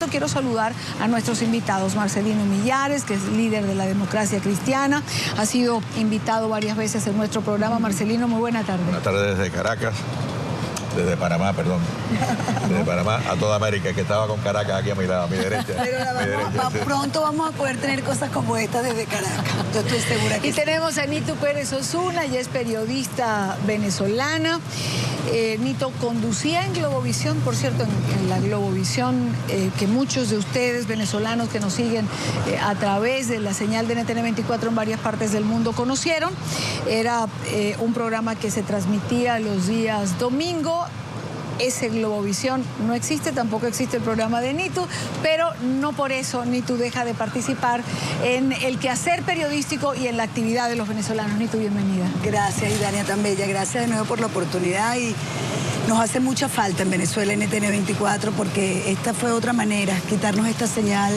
quiero saludar a nuestros invitados. Marcelino Millares, que es líder de la Democracia Cristiana, ha sido invitado varias veces en nuestro programa. Marcelino, muy buena tarde. Buenas tardes desde Caracas. Desde Panamá, perdón. Desde Panamá a toda América, que estaba con Caracas aquí a mi lado, a mi derecha. Pero pronto vamos a poder tener cosas como esta desde Caracas. Yo estoy segura que sí. Tenemos a Nitu Pérez Osuna, ella es periodista venezolana. Nito conducía en Globovisión, por cierto, en la Globovisión que muchos de ustedes venezolanos que nos siguen a través de la señal de NTN 24 en varias partes del mundo conocieron. Era un programa que se transmitía los días domingo. Ese Globovisión no existe, tampoco existe el programa de Nitu, pero no por eso Nitu deja de participar en el quehacer periodístico y en la actividad de los venezolanos. Nitu, bienvenida. Gracias, Idania, tan bella. Gracias de nuevo por la oportunidad y nos hace mucha falta en Venezuela NTN 24 porque esta fue otra manera, quitarnos esta señal.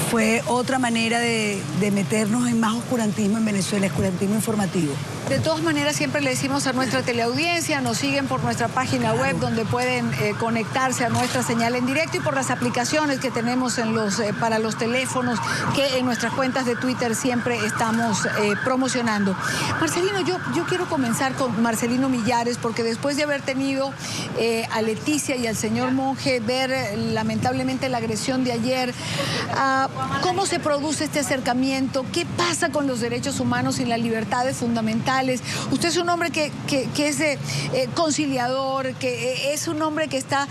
Fue otra manera de meternos en más oscurantismo en Venezuela, oscurantismo informativo. De todas maneras, siempre le decimos a nuestra teleaudiencia, nos siguen por nuestra página web donde pueden conectarse a nuestra señal en directo y por las aplicaciones que tenemos para los teléfonos que en nuestras cuentas de Twitter siempre estamos promocionando. Marcelino, yo quiero comenzar con Marcelino Millares porque después de haber tenido a Leticia y al señor Monge ver lamentablemente la agresión de ayer, ¿cómo se produce este acercamiento? ¿Qué pasa con los derechos humanos y las libertades fundamentales? Usted es un hombre que es conciliador, que es un hombre que está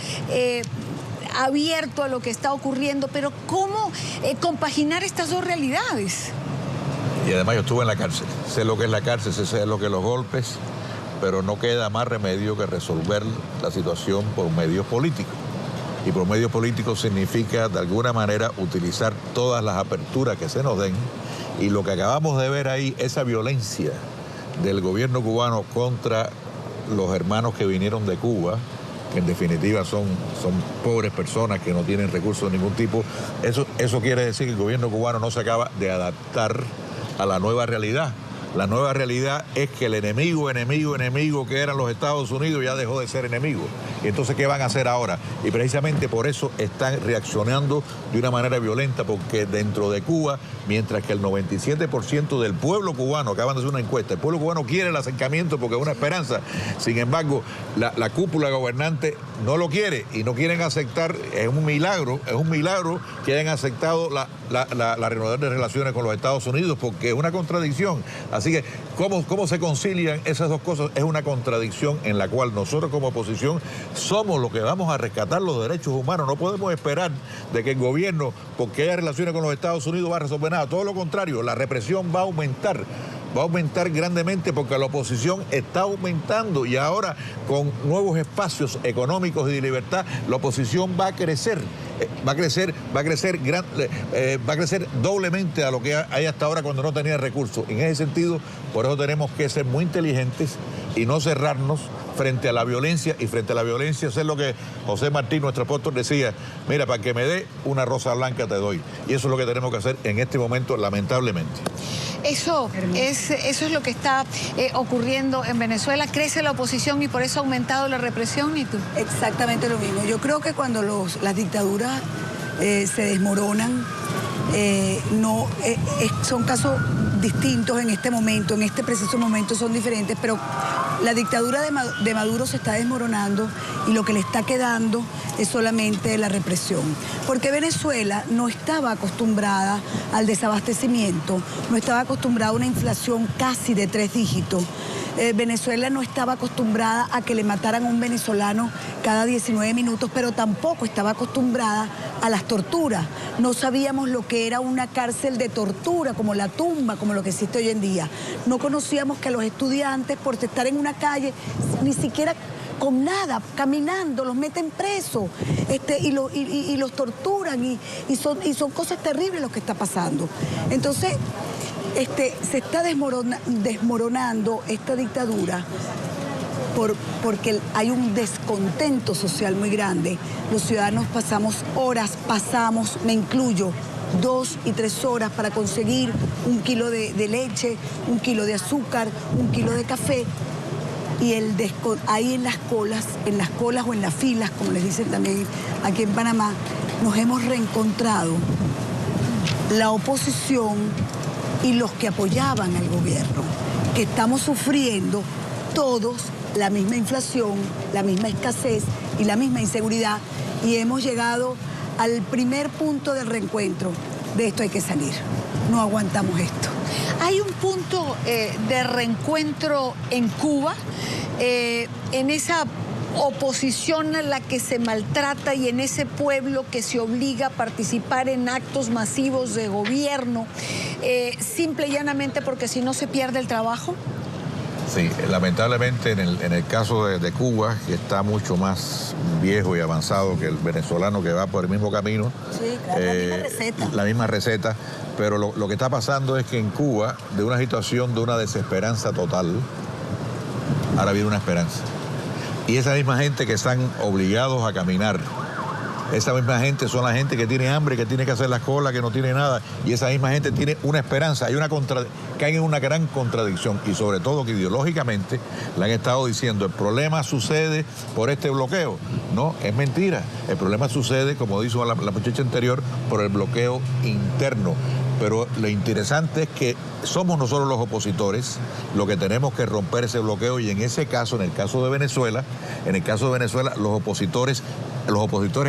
abierto a lo que está ocurriendo, pero ¿cómo compaginar estas dos realidades? Y además yo estuve en la cárcel, sé lo que es la cárcel, sé lo que es los golpes, pero no queda más remedio que resolver la situación por medios políticos. Y por medios políticos significa de alguna manera utilizar todas las aperturas que se nos den y lo que acabamos de ver ahí, esa violencia del gobierno cubano contra los hermanos que vinieron de Cuba, que en definitiva son pobres personas que no tienen recursos de ningún tipo. Eso quiere decir que el gobierno cubano no se acaba de adaptar a la nueva realidad. La nueva realidad es que el enemigo que eran los Estados Unidos ya dejó de ser enemigo. Y entonces, ¿qué van a hacer ahora? Y precisamente por eso están reaccionando de una manera violenta, porque dentro de Cuba, mientras que el 97% del pueblo cubano, acaban de hacer una encuesta, el pueblo cubano quiere el acercamiento porque es una esperanza. Sin embargo, la cúpula gobernante no lo quiere y no quieren aceptar, es un milagro que hayan aceptado la renovación de relaciones con los Estados Unidos, porque es una contradicción. Así que, ¿cómo se concilian esas dos cosas? Es una contradicción en la cual nosotros como oposición somos los que vamos a rescatar los derechos humanos. No podemos esperar de que el gobierno, porque haya relaciones con los Estados Unidos, va a resolver nada. Todo lo contrario, la represión va a aumentar grandemente porque la oposición está aumentando y ahora con nuevos espacios económicos y de libertad, la oposición va a crecer. Va a crecer doblemente a lo que hay hasta ahora cuando no tenía recursos. En ese sentido, por eso tenemos que ser muy inteligentes y no cerrarnos frente a la violencia, y frente a la violencia hacer lo que José Martí, nuestro apóstol, decía: mira, para que me dé una rosa blanca te doy. Y eso es lo que tenemos que hacer en este momento, lamentablemente. Eso es lo que está ocurriendo en Venezuela. Crece la oposición y por eso ha aumentado la represión, ¿y tú? Exactamente lo mismo. Yo creo que cuando las dictaduras se desmoronan, son casos distintos en este momento, en este preciso momento son diferentes, pero la dictadura de Maduro se está desmoronando y lo que le está quedando es solamente la represión. Porque Venezuela no estaba acostumbrada al desabastecimiento, no estaba acostumbrada a una inflación casi de 3 dígitos. Venezuela no estaba acostumbrada a que le mataran a un venezolano cada 19 minutos, pero tampoco estaba acostumbrada a las torturas. No sabíamos lo que era una cárcel de tortura, como la tumba, como lo que existe hoy en día. No conocíamos que a los estudiantes, por estar en una calle, ni siquiera con nada, caminando, los meten presos y los torturan y son cosas terribles lo que está pasando. Entonces, se está desmoronando esta dictadura porque hay un descontento social muy grande. Los ciudadanos pasamos, me incluyo, 2 y 3 horas para conseguir 1 kilo de leche, 1 kilo de azúcar, 1 kilo de café. Y ahí en las colas o en las filas, como les dicen también aquí en Panamá, nos hemos reencontrado la oposición y los que apoyaban al gobierno, que estamos sufriendo todos la misma inflación, la misma escasez y la misma inseguridad, y hemos llegado al primer punto del reencuentro. De esto hay que salir, no aguantamos esto. Hay un punto de reencuentro en Cuba, en esa oposición a la que se maltrata y en ese pueblo que se obliga a participar en actos masivos de gobierno, simple y llanamente porque si no se pierde el trabajo. Sí, lamentablemente en el caso de Cuba, que está mucho más viejo y avanzado que el venezolano que va por el mismo camino. Sí, claro, la misma receta. La misma receta, pero lo que está pasando es que en Cuba, de una situación de una desesperanza total, ahora viene una esperanza. Y esa misma gente que están obligados a caminar, esa misma gente son la gente que tiene hambre, que tiene que hacer las colas, que no tiene nada, y esa misma gente tiene una esperanza, caen en una gran contradicción, y sobre todo que ideológicamente le han estado diciendo, el problema sucede por este bloqueo. No, es mentira, el problema sucede, como dijo la muchacha anterior, por el bloqueo interno. Pero lo interesante es que somos nosotros los opositores los que tenemos que romper ese bloqueo, y en ese caso, en el caso de Venezuela, los opositores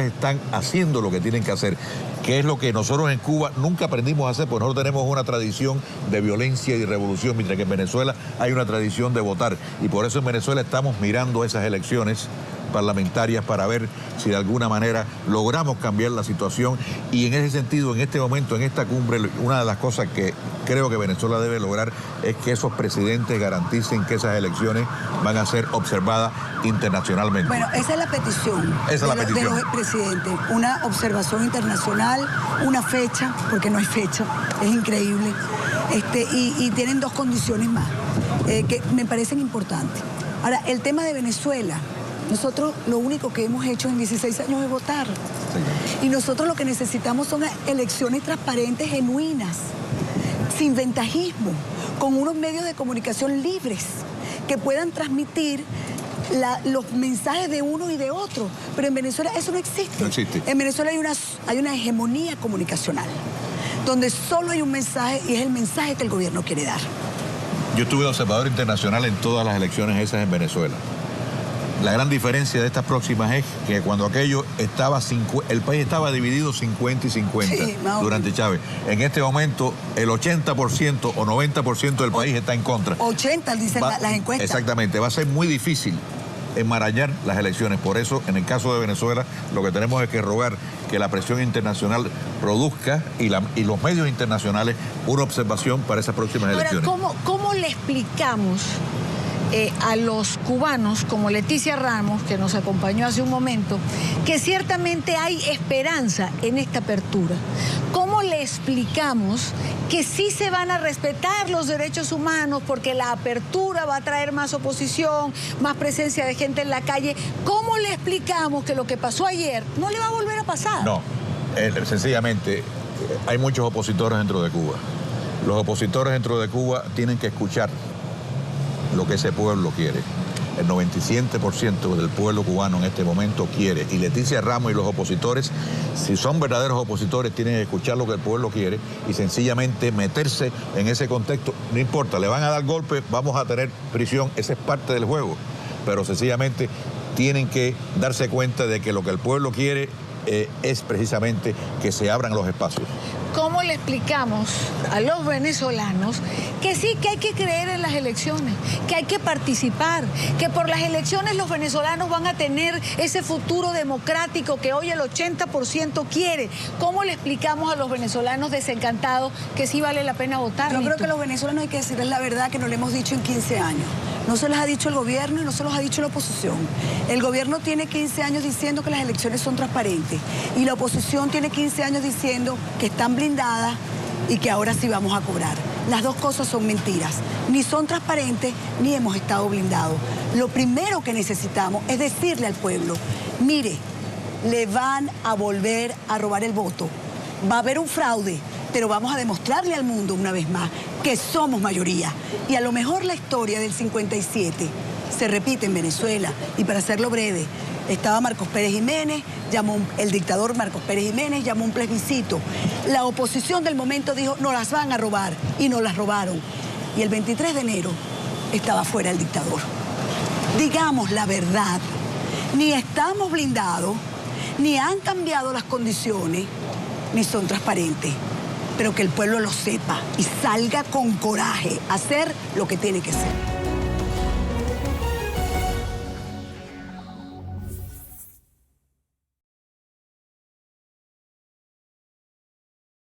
están haciendo lo que tienen que hacer, que es lo que nosotros en Cuba nunca aprendimos a hacer, porque nosotros tenemos una tradición de violencia y revolución, mientras que en Venezuela hay una tradición de votar, y por eso en Venezuela estamos mirando esas elecciones parlamentarias para ver si de alguna manera logramos cambiar la situación, y en ese sentido, en este momento, en esta cumbre, una de las cosas que creo que Venezuela debe lograr es que esos presidentes garanticen que esas elecciones van a ser observadas internacionalmente. Bueno, esa es la petición. Esa es la petición de los presidentes. Una observación internacional, una fecha, porque no hay fecha, es increíble. Y tienen dos condiciones más que me parecen importantes. Ahora, el tema de Venezuela. Nosotros lo único que hemos hecho en 16 años es votar. Sí. Y nosotros lo que necesitamos son elecciones transparentes, genuinas, sin ventajismo, con unos medios de comunicación libres, que puedan transmitir los mensajes de uno y de otro. Pero en Venezuela eso no existe. No existe. En Venezuela hay una hegemonía comunicacional, donde solo hay un mensaje, y es el mensaje que el gobierno quiere dar. Yo estuve de observador internacional en todas las elecciones esas en Venezuela. La gran diferencia de estas próximas es que cuando aquello estaba, el país estaba dividido 50 y 50 sí, durante Chávez. En este momento el 80% o 90% del país está en contra. 80 dicen las encuestas. Exactamente, va a ser muy difícil enmarañar las elecciones. Por eso, en el caso de Venezuela, lo que tenemos es que rogar que la presión internacional produzca y los medios internacionales una observación para esas próximas elecciones. ¿Cómo le explicamos a los cubanos, como Leticia Ramos, que nos acompañó hace un momento, que ciertamente hay esperanza en esta apertura? ¿Cómo le explicamos que sí se van a respetar los derechos humanos porque la apertura va a traer más oposición, más presencia de gente en la calle? ¿Cómo le explicamos que lo que pasó ayer no le va a volver a pasar? No, sencillamente hay muchos opositores dentro de Cuba. Los opositores dentro de Cuba tienen que escuchar lo que ese pueblo quiere. El 97% del pueblo cubano en este momento quiere. Y Leticia Ramos y los opositores, si son verdaderos opositores, tienen que escuchar lo que el pueblo quiere y sencillamente meterse en ese contexto. No importa, le van a dar golpes, vamos a tener prisión, esa es parte del juego. Pero sencillamente tienen que darse cuenta de que lo que el pueblo quiere es precisamente que se abran los espacios. ¿Cómo le explicamos a los venezolanos que sí, que hay que creer en las elecciones, que hay que participar, que por las elecciones los venezolanos van a tener ese futuro democrático que hoy el 80% quiere? ¿Cómo le explicamos a los venezolanos desencantados que sí vale la pena votar? Yo creo que a los venezolanos hay que decirles la verdad, que no le hemos dicho en 15 años. No se los ha dicho el gobierno y no se los ha dicho la oposición. El gobierno tiene 15 años diciendo que las elecciones son transparentes y la oposición tiene 15 años diciendo que están blindadas y que ahora sí vamos a cobrar. Las dos cosas son mentiras. Ni son transparentes ni hemos estado blindados. Lo primero que necesitamos es decirle al pueblo, mire, le van a volver a robar el voto. Va a haber un fraude, pero vamos a demostrarle al mundo una vez más que somos mayoría. Y a lo mejor la historia del 57 se repite en Venezuela. Y para hacerlo breve, Estaba Marcos Pérez Jiménez, el dictador Marcos Pérez Jiménez llamó un plebiscito. La oposición del momento dijo, no las van a robar, y nos las robaron. Y el 23 de enero estaba fuera el dictador. Digamos la verdad, ni estamos blindados, ni han cambiado las condiciones, ni son transparentes. Pero que el pueblo lo sepa y salga con coraje a hacer lo que tiene que ser.